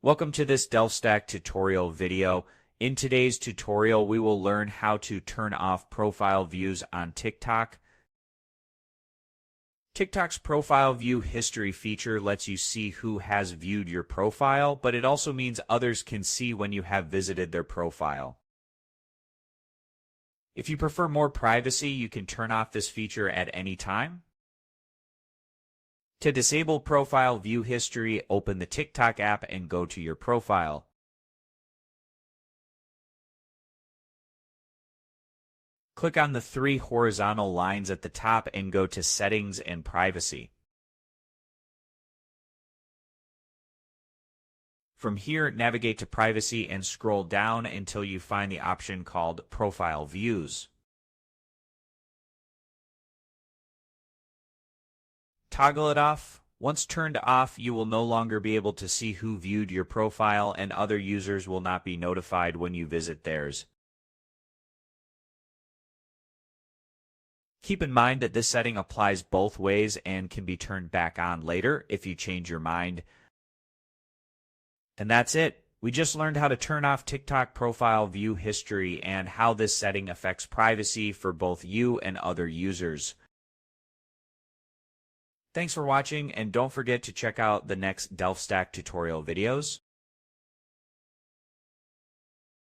Welcome to this DelfStack tutorial video. In today's tutorial, we will learn how to turn off profile views on TikTok. TikTok's profile view history feature lets you see who has viewed your profile, but it also means others can see when you have visited their profile. If you prefer more privacy, you can turn off this feature at any time. To disable profile view history, open the TikTok app and go to your profile. Click on the three horizontal lines at the top and go to Settings and Privacy. From here, navigate to Privacy and scroll down until you find the option called Profile Views. Toggle it off. Once turned off, you will no longer be able to see who viewed your profile, and other users will not be notified when you visit theirs. Keep in mind that this setting applies both ways and can be turned back on later if you change your mind. And that's it. We just learned how to turn off TikTok profile view history and how this setting affects privacy for both you and other users. Thanks for watching, and don't forget to check out the next DelfStack tutorial videos.